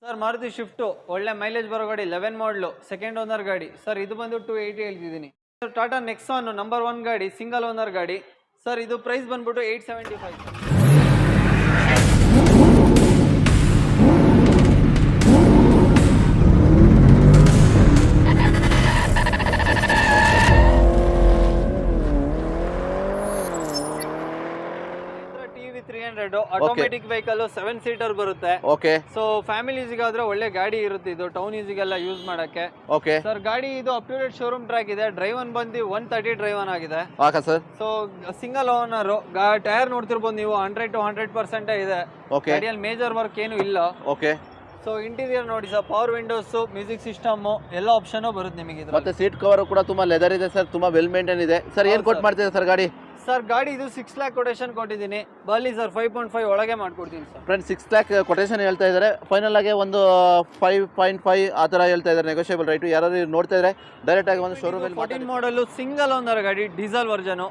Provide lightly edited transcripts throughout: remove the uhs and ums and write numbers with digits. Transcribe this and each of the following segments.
Sir Maruti shift ಒಳ್ಳೆ mileage ಬರೋ ಗಾಡಿ 11 ಮಾಡಲು ಸೆಕೆಂಡ್ ಓನರ್ ಗಾಡಿ ಸರ್. ಇದು ಬಂದು 280 ಹೇಳ್ತಿದ್ದೀನಿ ಸರ್. ಟಾಟಾ ನೆಕ್ಸಾನ್ ನಂಬರ್ 1 ಗಾಡಿ, ಸಿಂಗಲ್ ಓನರ್ ಗಾಡಿ ಸರ್. ಇದು ಪ್ರೈಸ್ ಬಂದ್ಬಿಟ್ಟು 875. ಆಟೋಮೆಟಿಕ್ ವೆಹಿಕಲ್ 7 ಸೀಟರ್ ಬರುತ್ತೆ. ಓಕೆ. ಸೊ ಫ್ಯಾಮಿಲೀಸ್ಗಾದ್ರೆ ಒಳ್ಳೆ ಗಾಡಿ ಇರುತ್ತೆ ಇದು, ಟೌನ್ ಈಸಿಗೆಲ್ಲ ಯೂಸ್ ಮಾಡಕ್ಕೆ. ಓಕೆ ಸರ್ ಗಾಡಿ ಇದು up to date showroom track ಇದೆ. ಡ್ರೈವನ್ ಬಂದು 130 ಡ್ರೈವನ್ ಆಗಿದೆ. ಹಾಕಾ ಸರ್. So single owner. ಟೈರ್ ನೋಡ್ತಿರ್ಬೋದು ನೀವು, 100 to 100% ಇದೆ. ಓಕೆ. ಗಾಡಿಯಲ್ಲಿ ಮೇಜರ್ ವರ್ಕ್ ಏನು ಇಲ್ಲ. ಓಕೆ. ಸೊ ಇಂಟೀರಿಯರ್ ನೋಡಿ sir, power windows, music system ಎಲ್ಲ ಆಪ್ಷನ್ ಬರುತ್ತೆ ನಿಮಗೆ. ಮತ್ತೆ ಸೀಟ್ ಕವರ್ ಕೂಡ ತುಂಬಾ ಲೆದರ್ ಇದೆ ಸರ್, ತುಂಬಾ ವೆಲ್ ಮೇಂಟೈನ್ ಇದೆ ಸರ್. ಏನ್ ಕೊಟ್ಟು ಮಾಡ್ತಿದೆ ಸರ್ ಗಾಡಿ? ಸರ್ ಗಾಡಿ ಇದು 6 lakh ಕೊಟೇಶನ್ ಕೊಟ್ಟಿದ್ದೀನಿ. ಬರ್ಲಿ ಸರ್ 5.5 ಒಳಗೆ ಮಾಡ್ಕೊಡ್ತೀನಿ ಸರ್. ಫ್ರೆಂಡ್ಸ್ 6 lakh ಕೊಟೇಶನ್ ಹೇಳ್ತಾ ಇದ್ದಾರೆ. ಫೈನಲ್ ಆಗಿ ಒಂದು 5.5 ಆ ಥರ ಹೇಳ್ತಾ ಇದ್ದಾರೆ, ನೆಗೋಷಿಯಬಲ್ ರೈಟು. ಯಾರಾದ್ರು ನೋಡ್ತಾ ಇದ್ರೆ ಡೈರೆಕ್ಟ್ ಆಗಿ ಒಂದು ಶೋರೂಮ್ ಅಲ್ಲಿ 14 ಮಾಡಲ್ ಸಿಂಗಲ್ ಓನರ್ ಗಾಡಿ, ಡೀಸೆಲ್ ವರ್ಜನ್.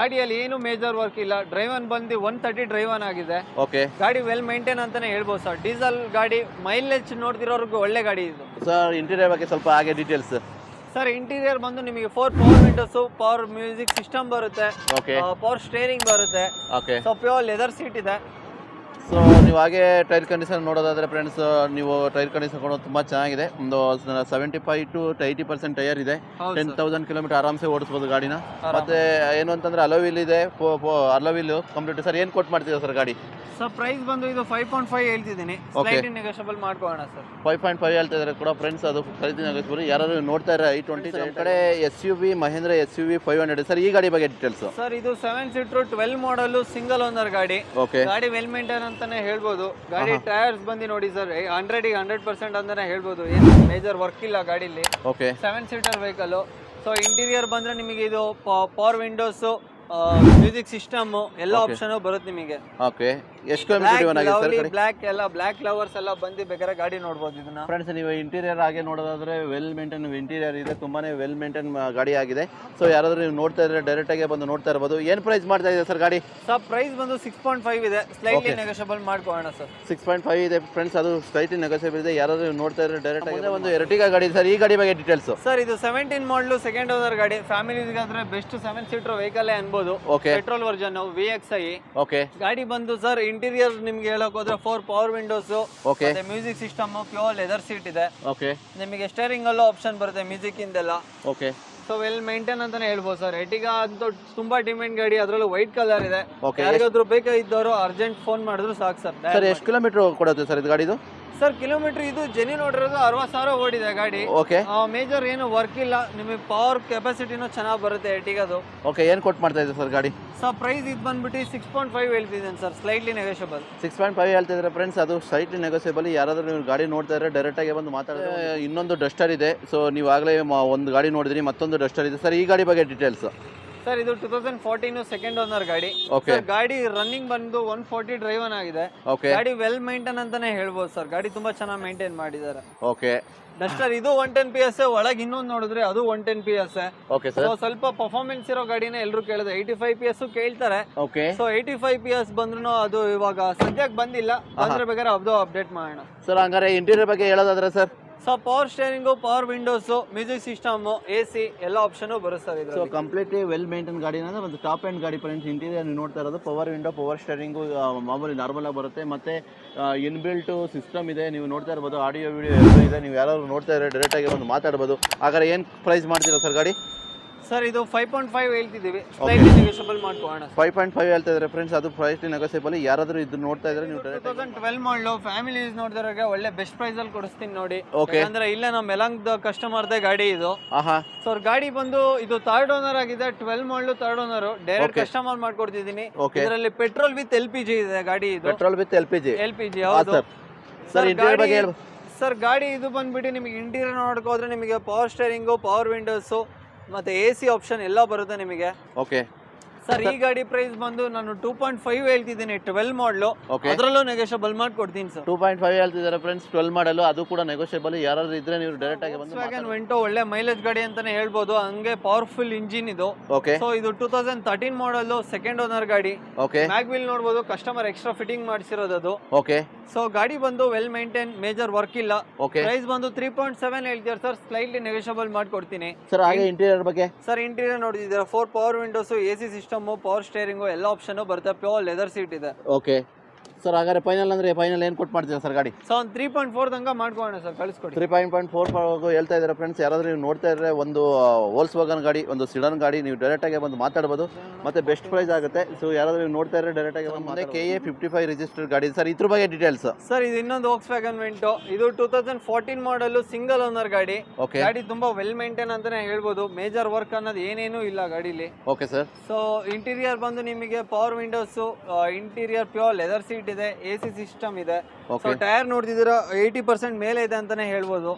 ಗಾಡಿಯಲ್ಲಿ ಏನು ಮೇಜರ್ ವರ್ಕ್ ಇಲ್ಲ. ಡ್ರೈವನ್ ಬಂದು 130 ಡ್ರೈವನ್ ಆಗಿದೆ. ಓಕೆ. ಗಾಡಿ ವೆಲ್ ಮೇಂಟೈನ್ ಅಂತಾನೆ ಹೇಳ್ಬೋದು ಸರ್. ಡೀಸೆಲ್ ಗಾಡಿ, ಮೈಲೇಜ್ ನೋಡ್ತಿರೋರ್ಗು ಒಳ್ಳೆ ಗಾಡಿ ಇದು ಸರ್. ಇಂಟೀರಿಯರ್ ಬಗ್ಗೆ ಸ್ವಲ್ಪ ಹಾಗೆ ಡೀಟೇಲ್ಸ್ ಸರ್. ಇಂಟೀರಿಯರ್ ಬಂದು ನಿಮಗೆ 4 power Windows, power music system ಬರುತ್ತೆ. ಓಕೆ. ಪವರ್ ಸ್ಟೇರಿಂಗ್ ಬರುತ್ತೆ. Okay. So pure leather seat ಇದೆ. ಸೊ ನೀವು ಹಾಗೆ ಟೈರ್ ಕಂಡೀಷನ್ ನೋಡೋದಾದ್ರೆ ಫ್ರೆಂಡ್ಸ್, ನೀವು ಟೈರ್ ಕಂಡೀಷನ್ ಕೂಡ ತುಂಬಾ ಚೆನ್ನಾಗಿದೆ. ಒಂದು 75 to 80% ಟೈರ್ ಇದೆ. 10,000 ಕಿಲೋಮೀಟರ್ ಆರಾಮ್ಸೆ ಓಡಿಸ್ಬೋದು ಗಾಡಿನ. ಮತ್ತೆ ಏನು ಅಂತಂದ್ರೆ ಅಲೋವಿಲ್ ಇದೆ, ಅಲೋವಿಲ್ ಕಂಪ್ಲೀಟ್. ಸರ್ ಏನ್ ಕೊಟ್ಟು ಮಾಡ್ತೀರಾ ಸರ್ ಗಾಡಿ? ಸರ್ ಪ್ರೈಸ್ ಬಂದು ಇದು 5.5 ಹೇಳ್ತಿದ್ದೀನಿ. ಸ್ಲೈಟ್ಲಿ ನೆಗೋಷಿಯಬಲ್ ಮಾಡ್ಕೊಳ್ಳೋಣ ಸರ್. 5.5 ಹೇಳ್ತಾ ಇದ್ದಾರೆ ಕೂಡ ಫ್ರೆಂಡ್ಸ್. ಅದು ಖರೀದಿ ನೆಗೋಷಿಯಬಲ್. ಯಾರು ನೋಡ್ತಾ ಇದ್ದಾರೆ i20 ನಮ್ಮ ಕಡೆ SUV ಮಹೇಂದ್ರ SUV 500 ಸರ್. ಈ ಗಾಡಿ ಬಗ್ಗೆ ಡೀಟೇಲ್ಸ್ ಸರ್. ಇದು 7 ಸೀಟರ್ 12 ಮಾಡಲ್ ಸಿಂಗಲ್ ಓನರ್ ಗಾಡಿ. ಓಕೆ. ಗಾಡಿ ವೆಲ್ ಮೇಂಟೈನ್ ಅಂತಾನೆ ಹೇಳ್ಬೋದು. ಗಾಡಿ ಟೈರ್ಸ್ ಬಂದು ನೋಡಿ ಸರ್, 100% ಅಂತಾನೆ ಹೇಳ್ಬೋದು. ಏನು ಮೇಜರ್ ವರ್ಕ್ ಇಲ್ಲ ಗಾಡಿಲಿ. Okay. 7 seater vehicle. So interior ಬಂದ್ರೆ ನಿಮಗೆ ಇದು ಪವರ್ ವಿಂಡೋಸ್, ಮ್ಯೂಸಿಕ್ ಸಿಸ್ಟಮ್ ಎಲ್ಲ ಆಪ್ಷನ್ ಬರುತ್ತೆ ನಿಮಗೆ. ಓಕೆ. ಎಷ್ಟು ಕಿಲೋಮೀಟರ್ ಆಗಿದೆ ಸರ್? ಬ್ಲಾಕ್ ಎಲ್ಲ ಬ್ಲಾಕ್ ಲವರ್ಸ್ ಎಲ್ಲ ಬಂದು ಬೇಕಾದ್ರೆ ಗಾಡಿ ನೋಡಬಹುದು ಇದನ್ನ. ಫ್ರೆಂಡ್ಸ್ ನೀವು ಇಂಟೀರಿಯರ್ ಆಗಿ ನೋಡೋದಾದ್ರೆ ವೆಲ್ ಮೇಂಟೈನ್ ಇಂಟೀರಿಯರ್ ಇದೆ, ತುಂಬಾನೇ ವೆಲ್ ಮೇಂಟೈನ್ ಗಾಡಿ ಆಗಿದೆ. ಸೊ ಯಾರಾದ್ರೂ ನೀವು ನೋಡ್ತಾ ಇದ್ರೆ ಡೈರೆಕ್ಟ್ ಆಗಿ ಬಂದು ನೋಡ್ತಾ ಇರಬಹುದು. ಏನ್ ಪ್ರೈಸ್ ಮಾಡ್ತಾ ಇದೆ ಸರ್ ಗಾಡಿ? ಸರ್ ಪ್ರೈಸ್ ಬಂದು 6.5 ಇದೆ. ಸ್ಲೈಟ್ಲಿ ನೆಗೋಷಿಯಬಲ್ ಮಾಡ್ಕೊಳ್ಳೋಣ ಸರ್. 6.5 ಇದೆ ಫ್ರೆಂಡ್ಸ್. ಅದು ಸ್ಲೈಟ್ಲಿ ನೆಗೋಷಿಯಬಲ್ ಇದೆ. ಯಾರಾದ್ರೂ ನೋಡ್ತಾ ಇದ್ರೆ ಡೈರೆಕ್ಟ್ ಆಗಿ ಒಂದು ಎರ್ಟಿಗಾ ಗಾಡಿ ಸರ್. ಈ ಗಾಡಿ ಬಗ್ಗೆ ಡೀಟೇಲ್ಸ್ ಸರ್. ಇದು 17 ಮಾಡಲು ಸೆಕೆಂಡ್ ಓನರ್ ಗಾಡಿ. ಫ್ಯಾಮಿಲಿಗಾದ್ರೆ ಬೆಸ್ಟ್ 7 ಸೀಟರ್ ವೆಹಿಕಲ್ ಅನ್ಬೋದು. Petrol version VXi. ಓಕೆ. ಗಾಡಿ ಬಂದು ಸರ್ ಇಂಟೀರಿಯರ್ ನಿಮ್ಗೆ ಹೇಳಕ್ ಹೋದ್ರೆ 4 power windows, okay, music system, pure leather seat ಇದೆ. ಓಕೆ. ನಿಮಗೆ ಸ್ಟೇರಿಂಗ್ ಅಲ್ಲೂ ಆಪ್ಷನ್ ಬರುತ್ತೆ ಮ್ಯೂಸಿಕ್ ಇಂದೆಲ್ಲ. ಓಕೆ. ಸೊ ವೆಲ್ ಮೇಂಟೈನ್ ಅಂತಾನೆ ಹೇಳ್ಬೋದು ಸರ್. ಎರ್ಟಿಗಾ ಅಂತೂ ತುಂಬಾ ಡಿಮ್ಯಾಂಡ್ ಗಾಡಿ, ಅದರಲ್ಲೂ ವೈಟ್ ಕಲರ್ ಇದೆ. ಯಾರಿಗಾದ್ರೂ ಬೇಕಾಗಿದ್ದವರು ಅರ್ಜೆಂಟ್ ಫೋನ್ ಮಾಡಿದ್ರು ಸಾಕು ಸರ್. ಸರ್ ಎಷ್ಟು ಕಿಲೋಮೀಟರ್ ಕೊಡುತ್ತೆ ಸರ್ ಇದು ಗಾಡಿದು? ಸರ್ ಕಿಲೋಮೀಟರ್ ಇದು ಜೆನ್ಯೂನ್ ಓಡಿರೋದು 60,000 ಓಡಿದೆ ಗಾಡಿ. ಓಕೆ. ಮೇಜರ್ ಏನು ವರ್ಕ್ ಇಲ್ಲ. ನಿಮಗೆ ಪವರ್ ಕೆಪಾಸಿಟಿನೂ ಚೆನ್ನಾಗಿ ಬರುತ್ತೆ ಎರ್ಟಿಗಾದು. ಓಕೆ. ಏನು ಕೊಟ್ಟು ಮಾಡ್ತಾ ಇದೆ ಸರ್ ಗಾಡಿ? ಸರ್ ಪ್ರೈಸ್ ಇದು ಬಂದ್ಬಿಟ್ಟು 6.5 ಹೇಳ್ತಿದ್ದೀನಿ ಸರ್. Slightly negotiable. 6.5 ಹೇಳ್ತಿದ್ರೆ ಫ್ರೆಂಡ್ಸ್. ಅದು ಸ್ಲೈಟ್ಲಿ ನೆಗೋಷಿಯಬಲ್. ಯಾರಾದ್ರೂ ನೀವು ಗಾಡಿ ನೋಡ್ತಾ ಇದ್ರೆ ಡೈರೆಕ್ಟ್ ಆಗಿ ಬಂದು ಮಾತಾಡಿದ್ರೆ. ಇನ್ನೊಂದು ಡಸ್ಟರ್ ಇದೆ. ಸೊ ನೀವು ಆಗಲೇ ಒಂದು ಗಾಡಿ ನೋಡಿದ್ರಿ, ಮತ್ತೊಂದು ಡಸ್ಟರ್ ಇದೆ ಸರ್. ಈ ಗಾಡಿ ಬಗ್ಗೆ ಡೀಟೇಲ್ಸ್ ಸರ್. ಇದು 2014 ಸೆಕೆಂಡ್ ಓನರ್ ಗಾಡಿ. ಓಕೆ. ಗಾಡಿ ರನ್ನಿಂಗ್ ಬಂದು 140 ಡ್ರೈವನ್ ಆಗಿದೆ. ಓಕೆ. ಗಾಡಿ ವೆಲ್ ಮೇಂಟೈನ್ ಅಂತಾನೆ ಹೇಳ್ಬೋದು ಸರ್. ಗಾಡಿ ತುಂಬಾ ಚೆನ್ನಾಗಿ ಮೇಂಟೈನ್ ಮಾಡಿದ್ದಾರೆ. ಓಕೆ. ಡಸ್ಟರ್ ಇದು 110 PS. ಒಳಗೆ ಇನ್ನೊಂದು ನೋಡಿದ್ರೆ ಅದು 110 PS. Okay sir. ಸ್ವಲ್ಪ ಪರ್ಫಾರ್ಮೆನ್ಸ್ ಇರೋ ಗಾಡಿನೇ ಎಲ್ಲರೂ ಕೇಳಿದ್ರೆ 85 PS ಕೇಳ್ತಾರೆ. ಓಕೆ. ಸೊ 85 PS ಬಂದ್ರು ಅದು ಇವಾಗ ಸದ್ಯಕ್ಕೆ ಬಂದಿಲ್ಲ. ಬಂದ್ರೆ ಬೇಕಾದ್ರೆ ಅದು ಅಪ್ಡೇಟ್ ಮಾಡೋಣ ಸರ್. ಹಂಗಾರೆ ಇಂಟೀರಿಯರ್ ಬಗ್ಗೆ ಹೇಳೋದಾದ್ರೆ sir? So power steering, power windows, music system, AC ಎಲ್ಲ ಆಪ್ಷನ್ ಬರುತ್ತೆ sir. So completely well maintain ಗಾಡಿ ಅಂದ್ರೆ ಒಂದು ಟಾಪ್ ಎಂಡ್ ಗಾಡಿ. ಫ್ರೆಂಡ್ಸ್ ಇಂಟೀರಿಯರ್ ನೀವು ನೋಡ್ತಾ ಇರೋದು ಪವರ್ ವಿಂಡೋ, ಪವರ್ ಸ್ಟೇರಿಂಗು ಮಾಮೂಲಿ ನಾರ್ಮಲ್ ಆಗಿ ಬರುತ್ತೆ. ಮತ್ತೆ ಇನ್ಬಿಲ್ಟ್ ಸಿಸ್ಟಮ್ ಇದೆ. ನೀವು ನೋಡ್ತಾ ಇರ್ಬೋದು. ಆಡಿಯೋ ವಿಡಿಯೋ ಎಲ್ಲ ಇದೆ. ನೀವು ಯಾರಾದ್ರು ನೋಡ್ತಾ ಇದ್ರೆ ಡೈರೆಕ್ಟ್ ಆಗಿ ಒಂದು ಮಾತಾಡ್ಬೋದು. ಹಾಗಾದ್ರೆ ಏನು ಪ್ರೈಸ್ ಮಾಡ್ತೀರಾ ಸರ್ ಗಾಡಿ? ಸರ್ ಇದು 5.5 ಹೇಳ್ತಿದ್ದೀವಿ. ಸ್ಲೈಟ್ಲಿ ನೆಗೋಷಿಯಬಲ್ ಮಾಡ್ಕೊಳ್ಳೋಣ. 5.5 ಹೇಳ್ತಾ ಇದ್ದಾರೆ ಫ್ರೆಂಡ್ಸ್. ಅದು ಪ್ರೈಸ್ಲಿ ನೆಗೋಷಿಯಬಲ್. ಯಾರಾದ್ರೂ ಇದು ನೋಡ್ತಾ ಇದ್ರೆ ನೀವು 2012 ಮಾಡಲು ಫ್ಯಾಮಿಲೀಸ್ ನೋಡಿದವ್ರಿಗೆ ಒಳ್ಳೆ ಬೆಸ್ಟ್ ಪ್ರೈಸ್ ಅಲ್ಲಿ ಕೊಡಿಸ್ತೀನಿ ನೋಡಿ. ಓಕೆ. ಅಂದ್ರೆ ಇಲ್ಲ ನಮ್ಮ ಮೆಲಂಗ್ ಕಸ್ಟಮರ್ದೇ ಗಾಡಿ ಇದು. ಆಹಾ. ಸೊ ಗಾಡಿ ಬಂದು ಇದು 3rd ಓನರ್ ಆಗಿದೆ. 12 ಮಾಡಲು 3rd ಓನರ್. Direct customer ಮಾಡ್ಕೊಡ್ತಿದ್ದೀನಿ. ಇದರಲ್ಲಿ ಪೆಟ್ರೋಲ್ ವಿತ್ LPG ಇದೆ ಗಾಡಿ. ಇದು ಪೆಟ್ರೋಲ್ ವಿತ್ LPG ಹೌದು ಸರ್. ಇಂಟೀರಿಯರ್ ಬಗ್ಗೆ ಹೇಳಿ ಸರ್. ಗಾಡಿ ಇದು ಬಂದ್ಬಿಟ್ಟು ನಿಮಗೆ ಇಂಟೀರಿಯರ್ ನೋಡ್ಕೋದ್ರೆ ನಿಮಗೆ ಪವರ್ ಸ್ಟೇರಿಂಗು, ಪವರ್ ವಿಂಡೋಸ್ ಮತ್ತೆ AC ಆಪ್ಷನ್ ಎಲ್ಲ ಬರುತ್ತೆ ನಿಮಗೆ. ಓಕೆ. ಸರ್ ಈ ಗಾಡಿ ಪ್ರೈಸ್ ಬಂದು ನಾನು 2.5 ಹೇಳ್ತಿದ್ದೀನಿ, 12 ಮಾಡಲು, ಓಕೆ ಅದರಲ್ಲೂ ನೆಗೋಷಿಯಬಲ್ ಮಾಡ್ಕೊಡ್ತೀನಿ ಸರ್. 2.5 ಹೇಳ್ತಿದ್ದಾರೆ ಫ್ರೆಂಡ್ಸ್, 12 ಮಾಡಲು, ಅದು ಕೂಡ ನೆಗೋಷಿಯಬಲ್. ಯಾರಾದ್ರೂ ಇದ್ರೆ ನೀವು ಡೈರೆಕ್ಟ್ ಆಗಿ ಬಂದು ವ್ಯಾಗನ್ ವೆಂಟೋ ಒಳ್ಳೆ ಮೈಲೇಜ್ ಗಾಡಿ ಅಂತಾನೆ ಹೇಳ್ಬೋದು, ಹಂಗೆ ಪವರ್ಫುಲ್ ಇಂಜಿನ್ ಇದು. ಓಕೆ ಸೊ ಇದು 2013 ಮಾಡಲ್, ಸೆಕೆಂಡ್ ಓನರ್ ಗಾಡಿ. ಓಕೆ ಮ್ಯಾಗ್ ವೀಲ್ ನೋಡ್ಬೋದು, ಕಸ್ಟಮರ್ ಎಕ್ಸ್ಟ್ರಾ ಫಿಟ್ಟಿಂಗ್ ಮಾಡಿಸಿರೋದು ಅದು. ಓಕೆ ಸೊ ಗಾಡಿ ಬಂದು ವೆಲ್ ಮೇಂಟೈನ್, ಮೇಜರ್ ವರ್ಕ್ ಇಲ್ಲ. ಓಕೆ ಪ್ರೈಸ್ ಬಂದು 3.7 ಹೇಳ್ತೀರಾ ಸರ್, ಸ್ಲೈಟ್ಲಿ ನೆಗೋಷಿಯಬಲ್ ಮಾಡ್ಕೊಡ್ತೀನಿ ಸರ್. ಹಾಗೆ ಇಂಟೀರಿಯರ್ ಬಗ್ಗೆ ಸರ್, ಇಂಟೀರಿಯರ್ ನೋಡಿದ್ದೀರಾ, 4 power windows, AC system, power steering ಎಲ್ಲ ಆಪ್ಷನ್ ಬರುತ್ತೆ, ಪ್ಯೂರ್ ಲೆದರ್ ಸೀಟ್ ಇದೆ. Okay sir. ಹಾಗಾದ್ರೆ ಫೈನಲ್ ಅಂದ್ರೆ ಫೈನಲ್ ಏನು ಕೊಟ್ಟು ಮಾಡ್ತೀರಾ ಸರ್ ಗಾಡಿ? ಸೊ ಒಂದು 3.4 ತನಕ ಮಾಡ್ಕೊಳ್ಳೋಣ ಸರ್, ಕಳಿಸ್ಕೊಡಿ. 3.4 ಹೇಳ್ತಾ ಇದ್ದಾರೆ ಫ್ರೆಂಡ್ಸ್. ಯಾರಾದ್ರೂ ನೀವು ನೋಡ್ತಾ ಇದ್ರೆ ಒಂದು ವೋಲ್ಸ್ವಾಗನ್ ಗಾಡಿ, ಒಂದು ಸಿಡನ್ ಗಾಡಿ, ನೀವು ಡೈರೆಕ್ಟ್ ಆಗಿ ಬಂದು ಮಾತಾಡ್ಬೋದು, ಮತ್ತೆ ಬೆಸ್ಟ್ ಪ್ರೈಸ್ ಆಗುತ್ತೆ. ಸೊ ಯಾರಾದ್ರೂ ನೀವು ನೋಡ್ತಾ ಇದ್ರೆ ಡೈರೆಕ್ಟ್ ಆಗಿ ಬಂದು ಮುಂದೆ KA 55 ರಿಜಿಸ್ಟರ್ಡ್ ಗಾಡಿ ಸರ್. ಇದ್ರ ಬಗ್ಗೆ ಡೀಟೇಲ್ಸ್ ಸರ್. ಇದು ಇನ್ನೊಂದು ವ್ಯಾಗನ್ ವೆಂಟೋ, ಇದು 2014 ಮಾಡಲ್, ಸಿಂಗಲ್ ಓನರ್ ಗಾಡಿ. ಓಕೆ ಗಾಡಿ ತುಂಬಾ ವೆಲ್ ಮೇಂಟೈನ್ ಅಂತಾನೆ ಹೇಳ್ಬೋದು, ಮೇಜರ್ ವರ್ಕ್ ಅನ್ನೋದು ಏನೇನು ಇಲ್ಲ ಗಾಡಿಲಿ. Okay sir. ಸೊ ಇಂಟೀರಿಯರ್ ಬಂದು ನಿಮಗೆ power windows, interior pure leather seat ಇದೆ, AC ಸಿಸ್ಟಮ್ ಇದೆ. ಸೊ ಟೈರ್ ನೋಡ್ತಿದ್ದೀರಾ 80% ಮೇಲೆ ಇದೆ ಅಂತಾನೆ ಹೇಳ್ಬೋದು.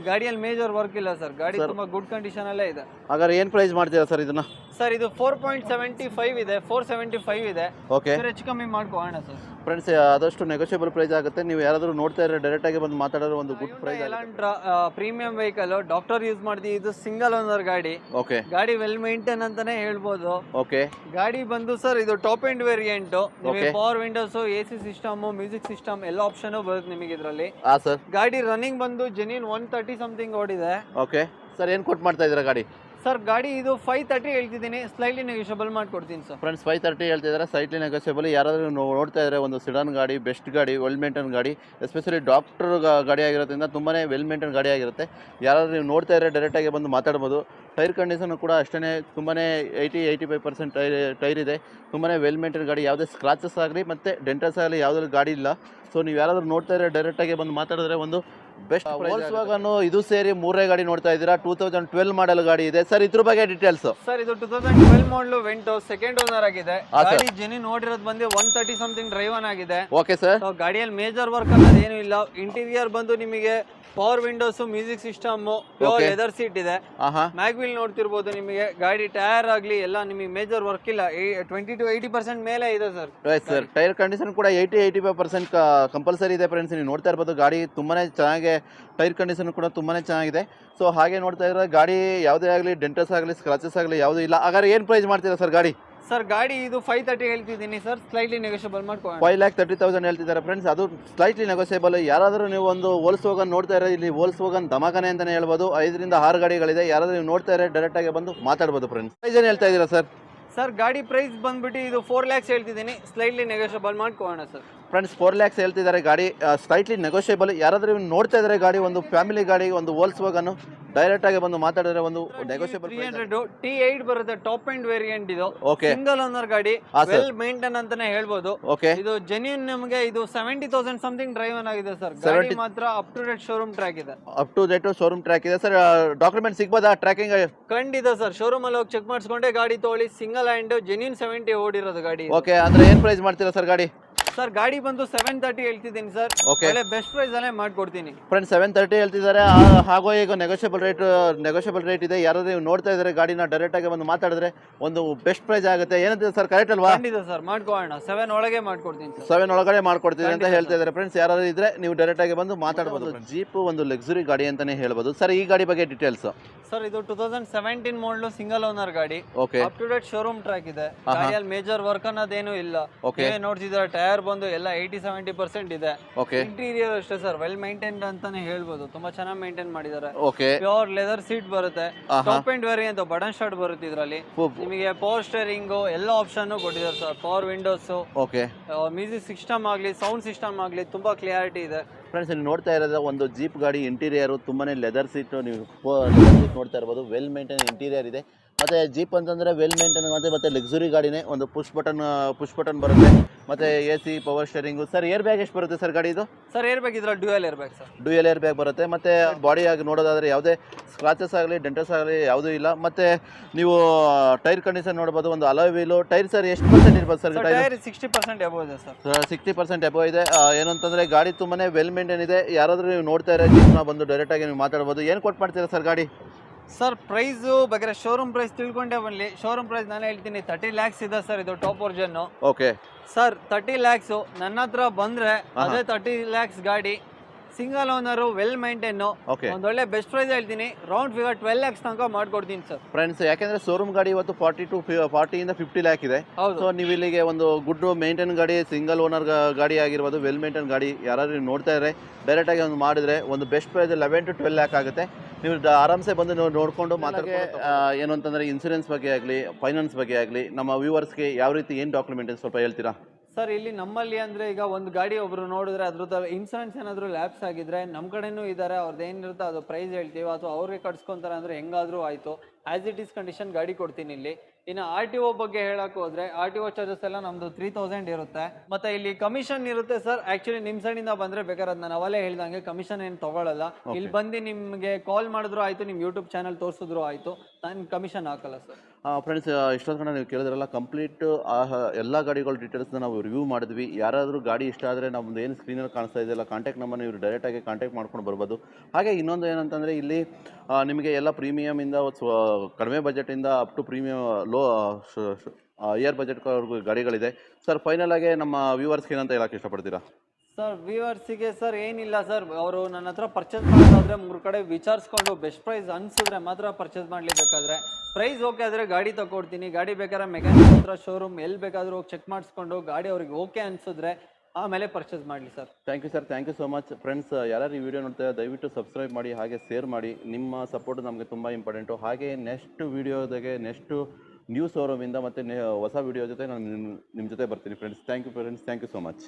ಗಾಡಿಯಲ್ಲಿ ಮೇಜರ್ ವರ್ಕ್ ಇಲ್ಲ ಸರ್, ಗಾಡಿ ತುಂಬಾ ಗುಡ್ ಕಂಡೀಷನ್ ಅಲ್ಲೇ ಇದೆ. ಹಾಗಾದ್ರೆ ಏನ್ ಪ್ರೈಸ್ ಮಾಡ್ತೀರಾ ಸರ್ ಇದನ್ನ? ಸರ್ ಇದು 4.75 ಇದೆ, 475 ಇದೆ. ಓಕೆ ಹೆಚ್ಚು ಕಮ್ಮಿ ಮಾಡ್ಕೋಣ ಸರ್. ಫ್ರೆಂಡ್ಸ್ ಆದಷ್ಟು ನೆಗೋಷಿಯಬಲ್ ಪ್ರೈಸ್ ಆಗುತ್ತೆ. ನೀವು ಯಾರಾದರೂ ನೋಡ್ತಾ ಇದ್ರೆ ಡೈರೆಕ್ಟ್ ಆಗಿ ಬಂದು ಮಾತಾಡೋರು ಒಂದು good price. Elantra premium vehicle, doctor use ಮಾಡ್ತೀವಿ, ಇದು ಸಿಂಗಲ್ ಓನರ್ ಗಾಡಿ. ಓಕೆ ಗಾಡಿ ವೆಲ್ ಮೇಂಟೈನ್ ಅಂತಾನೆ ಹೇಳ್ಬೋದು. ಓಕೆ ಗಾಡಿ ಬಂದು ಸರ್ ಇದು top end variant, Okay. Power windows, AC system, music system ಎಲ್ಲ ಆಪ್ಷನ್ ಬರುತ್ತೆ ನಿಮಗೆ ಇದರಲ್ಲಿ. ಹಾಂ ಸರ್. ಗಾಡಿ ರನ್ನಿಂಗ್ ಬಂದು ಜೆನ್ಯೂನ್ 130 ಸಮಥಿಂಗ್ ಓಡಿದೆ. Okay sir. ಏನು ಕೊಟ್ಟು ಮಾಡ್ತಾ ಇದ್ದೀರಾ ಗಾಡಿ? ಸರ್ ಗಾಡಿ ಇದು 530 ಹೇಳ್ತಿದ್ದೀನಿ, ಸ್ಲೈಟ್ಲಿ ನೆಗೋಷಿಯಬಲ್ ಮಾಡ್ಕೊಡ್ತೀನಿ ಸರ್. ಫ್ರೆಂಡ್ಸ್ 530 ಹೇಳ್ತಿದ್ದಾರೆ, ಸೈಟ್ಲಿ ನೆಗೋಷಿಯಬಲ್. ಯಾರಾದರೂ ನೋಡ್ತಾ ಇದ್ದಾರೆ ಒಂದು ಸಿಡನ್ ಗಾಡಿ, ಬೆಸ್ಟ್ ಗಾಡಿ, ವೆಲ್ ಮೇಂಟೈನ್ ಗಾಡಿ, ಎಸ್ಪೆಷಲಿ ಡಾಕ್ಟರ್ ಗಾಡಿ ಆಗಿರೋದ್ರಿಂದ ತುಂಬಾ ವೆಲ್ ಮೇಂಟೈನ್ ಗಾಡಿ ಆಗಿರುತ್ತೆ. ಯಾರಾದರೂ ನೀವು ನೋಡ್ತಾ ಇದ್ರೆ ಡೈರೆಕ್ಟಾಗಿ ಬಂದು ಮಾತಾಡ್ಬೋದು. ಟೈರ್ ಕಂಡೀಷನ್ ಕೂಡ ಅಷ್ಟೇ ತುಂಬಾ 80-85% ಟೈರ್ ಇದೆ. ತುಂಬಾ ವೆಲ್ ಮೇಂಟೈನ್ ಗಾಡಿ, ಯಾವುದೇ ಸ್ಕ್ರಾಚಸ್ ಆಗಲಿ ಮತ್ತು ಡೆಂಟಸ್ ಆಗಲಿ ಯಾವುದೇ ಗಾಡಿ ಇಲ್ಲ. ಸೊ ನೀವು ಯಾರಾದರೂ ನೋಡ್ತಾ ಇದ್ರೆ ಡೈರೆಕ್ಟಾಗಿ ಬಂದು ಮಾತಾಡಿದ್ರೆ ಒಂದು ಬೆಸ್ಟ್ ವೋಲ್ಸ್ವಾಗನ್ ಇದು ಸೇರಿ ಮೂರೇ ಗಾಡಿ ನೋಡ್ತಾ ಇದ್ದೀರಾ. 2012 ಮಾಡಲ್ ಗಾಡಿ ಇದೆ ಸರ್. ಇದ್ರ ಬಗ್ಗೆ ಡೀಟೇಲ್ಸ್ ಸರ್. ಇದು 2012 ಮಾಡಲ್ ವೆಂಟೋ, ಸೆಕೆಂಡ್ ಓನರ್ ಆಗಿದೆ. ಗಾಡಿ ಜೆನ್ಯೂನ್ ನೋಡಿರೋದು ಬಂದು 130 ಸಮಥಿಂಗ್ ಡ್ರೈವ್ ಆನ್ ಆಗಿದೆ. Okay sir. ಗಾಡಿಯಲ್ಲಿ ಮೇಜರ್ ವರ್ಕ್ ಅನ್ನೋದು ಏನು ಇಲ್ಲ. ಇಂಟೀರಿಯರ್ ಬಂದು ನಿಮಗೆ power windows, music system, pure leather seat ಇದೆ. ಮ್ಯಾಗ್ ವೀಲ್ ನೋಡ್ತಿರ್ಬೋದು ನಿಮಗೆ. ಗಾಡಿ ಟೈರ್ ಆಗಲಿ ಎಲ್ಲ ನಿಮಗೆ ಮೇಜರ್ ವರ್ಕ್ ಇಲ್ಲ, 20 to 80% ಮೇಲೆ ಇದೆ ಸರ್. ಸರ್ ಟೈರ್ ಕಂಡೀಷನ್ ಕೂಡ 80-85% ಕಂಪಲ್ಸರಿ ಇದೆ ಫ್ರೆಂಡ್ಸ್. ನೀವು ನೋಡ್ತಾ ಇರ್ಬೋದು ಗಾಡಿ ತುಂಬಾ ಚೆನ್ನಾಗಿ, ಟೈರ್ ಕಂಡೀಷನ್ ಕೂಡ ತುಂಬಾ ಚೆನ್ನಾಗಿದೆ. ಸೊ ಹಾಗೆ ನೋಡ್ತಾ ಇದ್ರೆ ಗಾಡಿ ಯಾವುದೇ ಆಗಲಿ ಡೆಂಟಸ್ ಆಗಲಿ ಸ್ಕ್ರಾಚಸ್ ಆಗಲಿ ಯಾವುದೂ ಇಲ್ಲ. ಹಾಗಾದ್ರೆ ಏನು ಪ್ರೈಸ್ ಮಾಡ್ತೀರಾ ಸರ್ ಗಾಡಿ? ಸರ್ ಗಾಡಿ ಇದು 530 ಹೇಳ್ತಿದ್ದೀನಿ ಸರ್, ಸ್ಲೈಟ್ಲಿ ನೆಗೋಷಿಯಬಲ್ ಮಾಡ್ಕೊಳ್ಳೋಣ. 5,30,000 ಹೇಳ್ತಿದ್ದಾರೆ ಫ್ರೆಂಡ್ಸ್, ಅದು ಸ್ಲೈಟ್ಲಿ ನೆಗೋಷಿಯಬಲ್. ಯಾರಾದರೂ ನೀವು ಒಂದು ವೋಲ್ಸ್ವಾಗನ್ ನೋಡ್ತಾ ಇರೋ, ಇಲ್ಲಿ ವೋಲ್ಸ್ವಾಗನ್ ಧಮಾಕನೆ ಅಂತಲೇ ಹೇಳ್ಬೋದು. 5ರಿಂದ 6 ಗಾಡಿಗಳಿದೆ. ಯಾರಾದರೂ ನೀವು ನೋಡ್ತಾ ಇರೋ ಡೈರೆಕ್ಟಾಗಿ ಬಂದು ಮಾತಾಡ್ಬೋದು ಫ್ರೆಂಡ್ಸ್. ಪ್ರೈಸ್ ಏನು ಹೇಳ್ತಾ ಇದ್ದೀರಾ ಸರ್? ಸರ್ ಗಾಡಿ ಪ್ರೈಸ್ ಬಂದ್ಬಿಟ್ಟು ಇದು 4 lakhs ಹೇಳ್ತಿದ್ದೀನಿ, ಸ್ಲೈಟ್ಲಿ ನೆಗೋಷಿಯಬಲ್ ಮಾಡ್ಕೊಳ್ಳೋಣ ಸರ್. ಫ್ರೆಂಡ್ಸ್ 4 lakhs ಹೇಳ್ತಿದ್ದಾರೆ ಗಾಡಿ, ಸ್ಲೈಟ್ಲಿ ನೆಗೋಷಿಯಬಲ್. ಯಾರಾದರೂ ನೋಡ್ತಾ ಇದ್ದಾರೆ ಗಾಡಿ, ಒಂದು ಫ್ಯಾಮಿಲಿ ಗಾಡಿ, ಒಂದು ವೋಲ್ಸ್ವಾಗನ್, ಡೈರೆಕ್ಟ್ ಆಗಿ ಬಂದು ಮಾತಾಡಿದ್ರೆ ಒಂದು ನೆಗೋಷಿಯಬಲ್. 300 T8 ಬರುತ್ತೆ, ಟಾಪ್ ಎಂಡ್ ವೇರಿಯಂಟ್ ಇದು. ಓಕೆ. ಸಿಂಗಲ್ ಓನರ್ ಗಾಡಿ, ವೆಲ್ ಮೇಂಟೈನ್ ಅಂತಾನೆ ಹೇಳ್ಬೋದು. ಓಕೆ. ಇದು ಜೆನ್ಯೂನ್ ನಮಗೆ ಇದು 70,000 ಸಮಥಿಂಗ್ ಡ್ರೈವ್ ಆನ್ ಆಗಿದೆ ಸರ್. ಗಾಡಿ ಮಾತ್ರ up to date showroom track ಇದೆ. Up to date showroom track ಇದೆ ಸರ್. ಡಾಕ್ಯುಮೆಂಟ್ ಸಿಗ್ಬೋದಾ ಟ್ರ್ಯಾಕಿಂಗ್? ಖಂಡಿತ ಸರ್, ಶೋರೂಮ್ ಅಲ್ಲಿ ಹೋಗಿ ಚೆಕ್ ಮಾಡಿಸ್ಕೊಂಡೆ ಗಾಡಿ ತಗೊಳ್ಳಿ. ಸಿಂಗಲ್ ಹ್ಯಾಂಡ್ ಜೆನ್ಯೂನ್ 70 ಓಡಿರೋದು ಗಾಡಿ. ಓಕೆ. ಅಂದ್ರೆ ಏನ್ ಪ್ರೈಸ್ ಮಾಡ್ತೀರಾ ಸರ್ ಗಾಡಿ? ಸರ್ ಗಾಡಿ ಬಂದು 730 ಹೇಳ್ತಿದ್ದೀನಿ ಸರ್. ಓಕೆ. ಒಳ್ಳೆ ಬೆಸ್ಟ್ ಪ್ರೈಸ್ ಅಲ್ಲೇ ಮಾಡ್ಕೊಡ್ತೀನಿ ಫ್ರೆಂಡ್ಸ್. 730 ಹೇಳ್ತಿದ್ದಾರೆ. ಹಾಗೂ ಈಗ ನೆಗೋಷಿಯಬಲ್ ರೇಟ್ ಇದೆ. ಯಾರಾದ್ರೂ ನೀವು ನೋಡ್ತಾ ಇದ್ದಾರೆ ಗಾಡಿನ ಡೈರೆಕ್ಟ್ ಆಗಿ ಬಂದು ಮಾತಾಡಿದ್ರೆ ಒಂದು ಬೆಸ್ಟ್ ಪ್ರೈಸ್ ಆಗುತ್ತೆ. ಏನಂತ ಸರ್, ಕರೆಕ್ಟ್ ಅಲ್ವಾ? ಖಂಡಿತ ಸರ್, ಮಾಡ್ಕೊಳ್ಳೋಣ. 7 ಒಳಗೆ ಮಾಡ್ಕೊಡ್ತೀನಿ ಸರ್. 7 ಒಳಗಡೆ ಮಾಡ್ಕೊಡ್ತೀನಿ ಅಂತ ಹೇಳ್ತಾ ಇದ್ದಾರೆ ಫ್ರೆಂಡ್ಸ್. ಯಾರಾದ್ರೂ ಇದ್ರೆ ನೀವು ಡೈರೆಕ್ಟ್ ಆಗಿ ಬಂದು ಮಾತಾಡಬಹುದು. ಜೀಪ್ ಒಂದು ಲಕ್ಸುರಿ ಗಾಡಿ ಅಂತಾನೆ ಹೇಳ್ಬೋದು ಸರ್. ಈ ಗಾಡಿ ಬಗ್ಗೆ ಡೀಟೇಲ್ಸ್ ಸರ್. ಇದು 2017 ಮಾಡಲು, ಸಿಂಗಲ್ ಓನರ್ ಗಾಡಿ. Okay. Up to date showroom track ಇದೆ. ಗಾಡಿಯಲ್ಲಿ ಮೇಜರ್ ವರ್ಕ್ ಅನ್ನೋದೇನು ಇಲ್ಲ. ಓಕೆ. ನೋಡ್ತಿದ್ದಾರೆ ಟೈರ್ ಬಂದು ಎಲ್ಲ 80-70% ಇದೆ. ಓಕೆ. ಇಂಟೀರಿಯರ್ ಅಷ್ಟೇ ಸರ್, ವೆಲ್ ಮೇಂಟೈನ್ ಅಂತಾನೆ ಹೇಳ್ಬೋದು. ತುಂಬಾ ಚೆನ್ನಾಗಿ ಮೇಂಟೈನ್ ಮಾಡಿದ್ದಾರೆ. ಓಕೆ. ಪ್ಯೂರ್ ಲೆದರ್ ಸೀಟ್ ಬರುತ್ತೆ, top end variant, button start ಬರುತ್ತೆ ಇದರಲ್ಲಿ. ನಿಮಗೆ ಪವರ್ ಸ್ಟೇರಿಂಗ್ ಎಲ್ಲ ಆಪ್ಷನ್ ಕೊಟ್ಟಿದ್ದಾರೆ sir. Power windows, okay, music system ಆಗಲಿ, ಸೌಂಡ್ ಸಿಸ್ಟಮ್ ಆಗಲಿ ತುಂಬಾ ಕ್ಲಿಯಾರಿಟಿ ಇದೆ. ಫ್ರೆಂಡ್ಸ್ ಇಲ್ಲಿ ನೋಡ್ತಾ ಇರೋದು ಒಂದು ಜೀಪ್ ಗಾಡಿ. ಇಂಟೀರಿಯರ್ ತುಂಬಾನೇ ಲೆದರ್ ಸೀಟ್, ನೀವು ನೋಡ್ತಾ ಇರ್ಬೋದು. ವೆಲ್ ಮೇಂಟೈನ್ ಇಂಟೀರಿಯರ್ ಇದೆ. ಮತ್ತೆ ಜೀಪ್ ಅಂತಂದ್ರೆ ವೆಲ್ ಮೇಂಟೈನ್ ಮತ್ತೆ ಲಕ್ಸುರಿ ಗಾಡಿನೇ. ಒಂದು ಪುಷ್ ಬಟನ್ ಬರುತ್ತೆ. ಮತ್ತೆ AC, power steering. Sir air bag ಎಷ್ಟು ಬರುತ್ತೆ ಸರ್ ಗಾಡಿ ಇದು? ಸರ್ ಏರ್ ಬ್ಯಾಗ್ ಇದ್ರಲ್ಲಿ dual air bag sir. Dual air bag ಬರುತ್ತೆ. ಮತ್ತೆ ಬಾಡಿ ಆಗಿ ನೋಡೋದಾದ್ರೆ ಯಾವುದೇ ಸ್ಕ್ರಾಚಸ್ ಆಗಲಿ ಡೆಂಟಸ್ ಆಗಲಿ ಯಾವುದೂ ಇಲ್ಲ. ಮತ್ತೆ ನೀವು ಟೈರ್ ಕಂಡೀಷನ್ ನೋಡ್ಬೋದು. ಒಂದು ಅಲಾಯ್ ವೀಲು. ಟೈರ್ ಸರ್ ಎಷ್ಟು ಪರ್ಸೆಂಟ್ ಇರ್ಬೋದು ಸರ್? ಟೈರ್ 60% ಎಬೋ ಇದೆ ಸರ್. 60% ಎಬೋ ಇದೆ. ಏನಂತಂದ್ರೆ ಗಾಡಿ ತುಂಬಾನೇ ವೆಲ್ ಮೇಂಟೈನ್ ಇದೆ. ಯಾರಾದ್ರೂ ನೀವು ನೋಡ್ತಾ ಇರೋ ಜೀಪ್ನ ಬಂದು ಡೈರೆಕ್ಟ್ ಆಗಿ ನೀವು ಮಾತಾಡ್ಬೋದು. ಏನು ಕೊಟ್ಟು ಮಾಡ್ತೀರಾ ಸರ್ ಗಾಡಿ? ಸರ್ ಪ್ರೈಸು ಬೇಕಾದ್ರೆ ಶೋರೂಮ್ ಪ್ರೈಸ್ ತಿಳ್ಕೊಂಡೆ ಬರಲಿ. ಶೋರೂಮ್ ಪ್ರೈಸ್ ನಾನು ಹೇಳ್ತೀನಿ 30 lakhs ಇದೆ ಸರ್. ಇದು top version. Okay sir 30 lakhs ನನ್ನ ಹತ್ರ ಬಂದ್ರೆ ಅದೇ 30 lakhs ಗಾಡಿ single owner, well maintain, okay ಒಂದ್ ಒಳ್ಳೆ ಬೆಸ್ಟ್ ಪ್ರೈಸ್ ಹೇಳ್ತೀನಿ. ರೌಂಡ್ ಫಿಗರ್ 12 lakhs ತನಕ ಮಾಡ್ಕೊಡ್ತೀನಿ ಸರ್. ಫ್ರೆಂಡ್ಸ್, ಯಾಕೆಂದ್ರೆ ಶೋರೂಮ್ ಗಾಡಿ ಇವತ್ತು 40 ಇಂದ 50 ಲ್ಯಾಕ್ ಇದೆ. ಹೌದು. ಸೊ ನೀವು ಇಲ್ಲಿಗೆ ಒಂದು ಗುಡ್ ಮೇಂಟೈನ್ ಗಾಡಿ, ಸಿಂಗಲ್ ಓನರ್ ಗಾಡಿ ಆಗಿರ್ಬೋದು, ವೆಲ್ ಮೇಂಟೈನ್ ಗಾಡಿ ಯಾರಾದ್ರೂ ನೋಡ್ತಾ ಇದ್ರೆ ಡೈರೆಕ್ಟ್ ಆಗಿ ಒಂದು ಮಾಡಿದ್ರೆ ಒಂದು ಬೆಸ್ಟ್ ಪ್ರೈಸ್ 11 to 12 ಲ್ಯಾಕ್ ಆಗುತ್ತೆ. ನೀವು ಆರಾಮ್ಸೆ ಬಂದು ನೋಡ್ಕೊಂಡು ಮಾತಾಡಿ. ಏನು ಅಂತಂದ್ರೆ ಇನ್ಸೂರೆನ್ಸ್ ಬಗ್ಗೆ ಆಗಲಿ, ಫೈನಾನ್ಸ್ ಬಗ್ಗೆ ಆಗಲಿ, ನಮ್ಮ ವ್ಯೂವರ್ಸ್ಗೆ ಯಾವ ರೀತಿ ಏನು ಡಾಕ್ಯುಮೆಂಟ್ ಸ್ವಲ್ಪ ಹೇಳ್ತೀರಾ ಸರ್? ಇಲ್ಲಿ ನಮ್ಮಲ್ಲಿ ಅಂದ್ರೆ ಈಗ ಒಂದು ಗಾಡಿ ಒಬ್ರು ನೋಡಿದ್ರೆ ಅದ್ರದ್ದು ಇನ್ಸೂರೆನ್ಸ್ ಏನಾದ್ರು ಲ್ಯಾಪ್ಸ್ ಆಗಿದ್ರೆ ನಮ್ಮ ಕಡೆನೂ ಇದ್ದಾರೆ. ಅವ್ರದ್ದು ಏನಿರುತ್ತೆ ಅದು ಪ್ರೈಸ್ ಹೇಳ್ತೀವಿ, ಅಥವಾ ಅವ್ರಿಗೆ ಕಟ್ಸ್ಕೊಂತಾರೆ ಅಂದ್ರೆ ಹೆಂಗಾದ್ರೂ ಆಯ್ತು. ಆಸ್ ಇಟ್ ಈಸ್ ಕಂಡೀಷನ್ ಗಾಡಿ ಕೊಡ್ತೀನಿ ಇಲ್ಲಿ. ಇನ್ನು RTO ಬಗ್ಗೆ ಹೇಳಕ್ ಹೋದ್ರೆ RTO ಚಾರ್ಜಸ್ ಎಲ್ಲ ನಮ್ದು 3000 ಇರುತ್ತೆ. ಮತ್ತೆ ಇಲ್ಲಿ ಕಮಿಷನ್ ಇರುತ್ತೆ ಸರ್. ಆಕ್ಚುಲಿ ನಿಮ್ ಸೈಡ್ ಇಂದ ಬಂದ್ರೆ ಬೇಕಾದ್ರೆ ನಾನು ಅವಲೇ ಹೇಳ್ದಂಗೆ ಕಮಿಷನ್ ಏನು ತಗೊಳ್ಳಲ್ಲ. ಇಲ್ಲಿ ಬಂದು ನಿಮ್ಗೆ ಕಾಲ್ ಮಾಡಿದ್ರು ಆಯ್ತು, ನಿಮ್ ಯೂಟ್ಯೂಬ್ ಚಾನಲ್ ತೋರಿಸಿದ್ರು ಆಯ್ತು, ನಾನು ಕಮಿಷನ್ ಹಾಕಲ್ಲ ಸರ್. ಫ್ರೆಂಡ್ಸ್, ಇಷ್ಟೊಂದು ಕಡೆ ನೀವು ಕೇಳಿದ್ರಲ್ಲ, ಕಂಪ್ಲೀಟ್ ಎಲ್ಲ ಗಾಡಿಗಳ ಡೀಟೇಲ್ಸ್ನ ನಾವು ರಿವ್ಯೂ ಮಾಡಿದ್ವಿ. ಯಾರಾದರೂ ಗಾಡಿ ಇಷ್ಟ ಆದರೆ ನಮ್ಮದು ಏನು ಸ್ಕ್ರೀನಲ್ಲಿ ಕಾಣಿಸ್ತಾ ಇದೆಯಲ್ಲ ಕಾಂಟ್ಯಾಕ್ಟ್ ನಂಬರ್, ನೀವು ಡೈರೆಕ್ಟಾಗಿ ಕಾಂಟ್ಯಾಕ್ಟ್ ಮಾಡ್ಕೊಂಡು ಬರ್ಬೋದು. ಹಾಗೆ ಇನ್ನೊಂದು ಏನಂತಂದರೆ ಇಲ್ಲಿ ನಿಮಗೆ ಎಲ್ಲ ಪ್ರೀಮಿಯಮಿಂದ ಕಡಿಮೆ ಬಜೆಟಿಂದ up to premium lower ಬಜೆಟ್ವರೆಗೂ ಗಾಡಿಗಳಿದೆ. ಸರ್, ಫೈನಲ್ ಆಗಿ ನಮ್ಮ ವ್ಯೂವರ್ಸ್ಗೆ ಏನಂತ ಹೇಳಕ್ಕೆ ಇಷ್ಟಪಡ್ತೀರಾ? ಸರ್ ವ್ಯೂವರ್ಸಿಗೆ ಸರ್ ಏನಿಲ್ಲ ಸರ್, ಅವರು ನನ್ನ ಹತ್ರ ಪರ್ಚೇಸ್ ಮಾಡೋದಾದ್ರೆ 3 ಕಡೆ ವಿಚಾರಿಸ್ಕೊಂಡು ಬೆಸ್ಟ್ ಪ್ರೈಸ್ ಅನ್ಸಿದ್ರೆ ಮಾತ್ರ ಪರ್ಚೇಸ್ ಮಾಡಲೇಬೇಕಾದ್ರೆ. ಪ್ರೈಸ್ ಓಕೆ ಆದರೆ ಗಾಡಿ ತಗೊಡ್ತೀನಿ. ಗಾಡಿ ಬೇಕಾದ್ರೆ ಮೆಕ್ಯಾನಿಕ್ ಹತ್ರ ಶೋರೂಮ್ ಎಲ್ಲಿ ಬೇಕಾದರೂ ಹೋಗಿ ಚೆಕ್ ಮಾಡಿಸ್ಕೊಂಡು ಗಾಡಿ ಅವ್ರಿಗೆ ಓಕೆ ಅನ್ಸಿದ್ರೆ ಆಮೇಲೆ ಪರ್ಚೇಸ್ ಮಾಡಲಿ sir. Thank you sir, thank you so much. Friends, ಯಾರು ಈ ವಿಡಿಯೋ ನೋಡ್ತಾರೆ ದಯವಿಟ್ಟು ಸಬ್ಸ್ಕ್ರೈಬ್ ಮಾಡಿ, ಹಾಗೆ ಶೇರ್ ಮಾಡಿ. ನಿಮ್ಮ ಸಪೋರ್ಟ್ ನಮಗೆ ತುಂಬ ಇಂಪಾರ್ಟೆಂಟು. ಹಾಗೆ ನೆಕ್ಸ್ಟ್ ವೀಡಿಯೋದಾಗೆ ನೆಕ್ಸ್ಟು ನ್ಯೂ ಶೋರೂಮಿಂದ ಮತ್ತು ಹೊಸ ವೀಡಿಯೋ ಜೊತೆ ನಾನು ನಿಮ್ಮ ಜೊತೆ ಬರ್ತೀನಿ friends. Thank you friends, thank you so much.